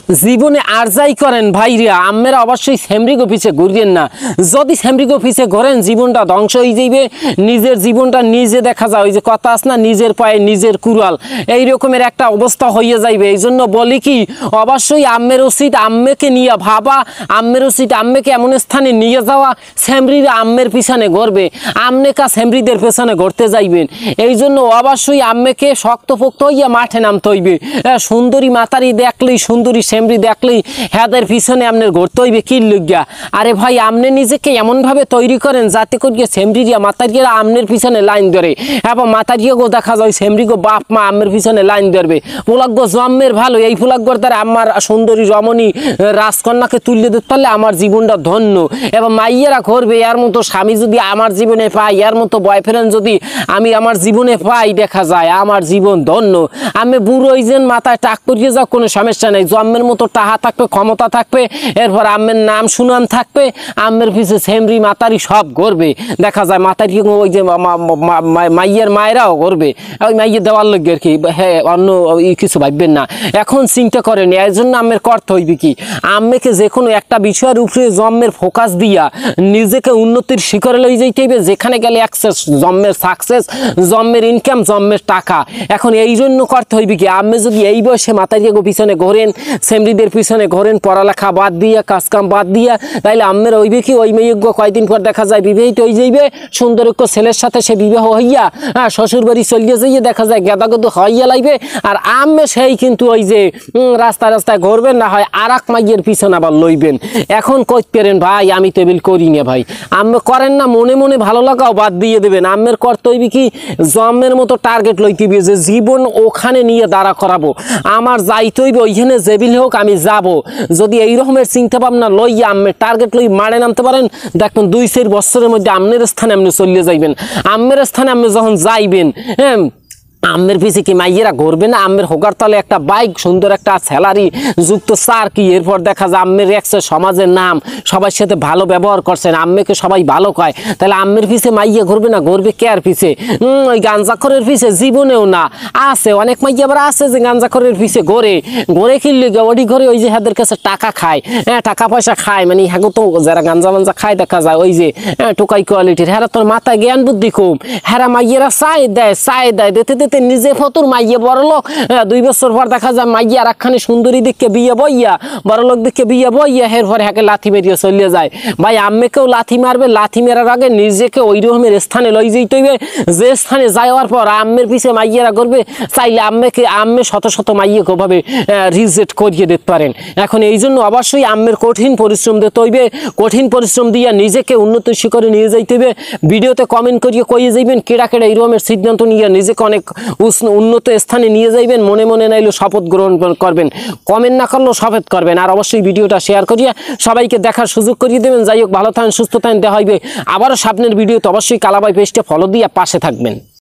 জীবনে আর যাই করেন ভাইরা আমরা অবশ্যই সেমরিগো পিছে ঘুরবেন না। যদি সেমরিগো পিছে ঘোরেন জীবনটা ধ্বংস হয়ে যাইবে। নিজের জীবনটা নিজে দেখা যায়, ওই যে কথা আছে না, নিজের পায়ে নিজের কুড়াল, এই রকমের একটা অবস্থা হয়ে যাইবে। এই জন্য বলি কি, অবশ্যই আম্মের উচিত আম্মেকে নিয়ে ভাবা, আম্মের উচিত আম্মেকে এমন স্থানে নিয়ে যাওয়া সেমরিরা আম্মের পিছনে ঘুরবে, আমনেকা সেমরিদের পেছনে ঘুরতে যাইবেন। এই জন্য অবশ্যই আম্মেকে শক্তপোক্ত হইয়া মাঠে নামতে হইবে। সুন্দরী মাতারি দেখলেই, সুন্দরী সেমরি দেখলেই হ্যাদের পিছনে আপনার ঘুরতে হইবে কি লজ্ঞা। আরে ভাই, আপনি নিজেকে এমনভাবে তৈরি করেন যাতে করিয়ে সেমরিয়া মাতারিয়া আমনের পিছনে লাইন ধরে, এবং মাতারিয়াগো দেখা যায় সেমরিগো বাপ মা আমের পিছনে লাইন ধরবে। ফুলাগ্য জন্মের ভালো, এই ফুলাগ্যর দ্বারা আমার সুন্দরী রমণী রাজকন্যাকে তুলে দিতে পারলে আমার জীবনটা ধন্য। এবং মাইয়েরা করবে, এর মতো স্বামী যদি আমার জীবনে পাই, এর মতো বয়ফ্রেন্ড যদি আমি আমার জীবনে পাই, দেখা যায় আমার জীবন ধন্য। আমি বুড়ো হইছেন, মাথায় টাক করিয়ে যাও, কোনো সমস্যা নেই। জন্মের মতো টাহা থাকবে, ক্ষমতা থাকবে, এরপর আমের নাম সুনাম থাকবে, আমের পিছে সেমরি মাতারি সব করবে। দেখা যায় মাতারি ওই যে মাইয়ের মায়েরাও করবে, ওই মাইয়ের দেওয়ার লোক আর কি। হ্যাঁ, অন্য কিছু ভাববেন না, এখন চিন্তা করেন। এর জন্য আমের করতে হইবে কি, আম্মেকে যে কোনো একটা বিষয়ের উপরে জন্মের ফোকাস দিয়া নিজেকে উন্নতির শিখরে লই যাইতে হইবে। যেখানে গেলে অ্যাক্সেস, জন্মের সাকসেস, জন্মের ইনকাম, জন্মের টাকা। এখন এই জন্য করতে হইবে কি, আম্মে যদি এই বয়সে মাতারিয়াগো পিছনে ঘোরেন, সেমরিদের পিছনে ঘোরেন, পড়ালেখা বাদ দিয়া, কাজকাম বাদ দিয়া, তাইলে আম্মের হইবে কি, ওই মেয়েজ্ঞ কয়দিন পর দেখা যায় বিবাহিত হয়ে যাইবে, সুন্দরক্য ছেলের সাথে সে বিবাহ হইয়া শ্বশুর বাড়ি চলিয়ে যাইয়ে দেখা যায় গেদাগদু হইয়া লাইবে। আর আম্মে সেই কিন্তু ওই যে রাস্তায় রাস্তায় ঘুরবেন, না হয় আর এক মাইয়ের পিছনে আবার লইবেন। এখন কইতে পারেন ভাই আমি টেবিল করি না, ভাই আম্মে করেন না, মনে মনে ভালো লাগাও বাদ দিয়ে দেবেন। আম্মের করতে হইবে কি, জন্মের মতো টার্গেট লইতে হইবে যে জীবন ওখানে নিয়ে দাঁড়া করাবো, আমার যাইতে হইবে ওইখানে জেবিল হোক আমি যাব। যদি এই রকমের চিন্তা ভাবনা লইয়া আম্মের টার্গেট লই মারে নামতে পারেন, দেখবেন 2-4 বছরের মধ্যে আমনের স্থানে আপনি চলিয়ে যাইবেন। আম্মের স্থানে আপনি যখন যাইবেন, হ্যাঁ, আমের পিছে কি মাইয়েরা ঘুরবে না? আমের হোগার তলে একটা বাইক, সুন্দর একটা স্যালারি যুক্ত সার কি, এরপর দেখা যায় আমের একশো সমাজের নাম, সবার সাথে ভালো ব্যবহার করছেন, আম্মেকে সবাই ভালো কয়, তাহলে আমের পিছে মাইয়া ঘুরবে না? ঘুরবে কেয়ার পিছে? ওই গাঞ্জাখরের পিছে জীবনেও না। আছে অনেক মাইয়া আবার আছে যে গাঞ্জাখরের পিছে ঘোরে, ঘোরে কিনলে ওডি ঘরে ওই যে হাদের কাছে টাকা খায়, হ্যাঁ টাকা পয়সা খায়, মানে হ্যাঁ তো যারা গাঞ্জা মাঞ্জা খায় দেখা যায় ওই যে টোকাই কোয়ালিটির, হ্যাঁ তোর মাথায় জ্ঞান বুদ্ধি কম, হ্যাঁ মাইয়েরা চায় দেয় দিতে দিতে নিজে ফতুর মাইয়ে বড় লোক। 2 বছর পর দেখা যায় মাইয়া আর একখানি সুন্দরী দেখে বিয়ে বইয়া, বড় লোক দেখে বিয়ে বইয়া, এরপর হ্যাকে লাথি মেরিয়ে চলিয়ে যায়। ভাই আম্মেকেও লাথি মারবে, লাথি মেরার আগে নিজেকে ওই রকমের স্থানে লই যেতে হইবে যে স্থানে যাওয়ার পর আম্মের পিছে মাইয়েরা করবে, চাইলে আম্মে শত শত মাইয়েকে ওভাবে রিজেক্ট করিয়ে দিতে পারেন। এখন এই জন্য অবশ্যই আম্মের কঠিন পরিশ্রম দিতে হইবে, কঠিন পরিশ্রম দিয়া নিজেকে উন্নত শিখরে নিয়ে যাইতে হইবে। ভিডিওতে কমেন্ট করিয়ে কইয়ে যাইবেন কেডা কেডা এই রকমের সিদ্ধান্ত নিয়ে নিজেকে অনেক উন্নত স্থানে নিয়ে যাইবেন। মনে মনে নাইলে শপথ গ্রহণ করবেন, কমেন্ট না করলেও শপথ করবেন। আর অবশ্যই ভিডিওটা শেয়ার করিয়া সবাইকে দেখার সুযোগ করিয়ে দেবেন। যাই হোক, ভালো থাকেন, সুস্থ থাকেন, দেখা হইবে আবারও সামনের ভিডিওতে। অবশ্যই কালাবাই পেজটা ফলো দিয়ে পাশে থাকবেন।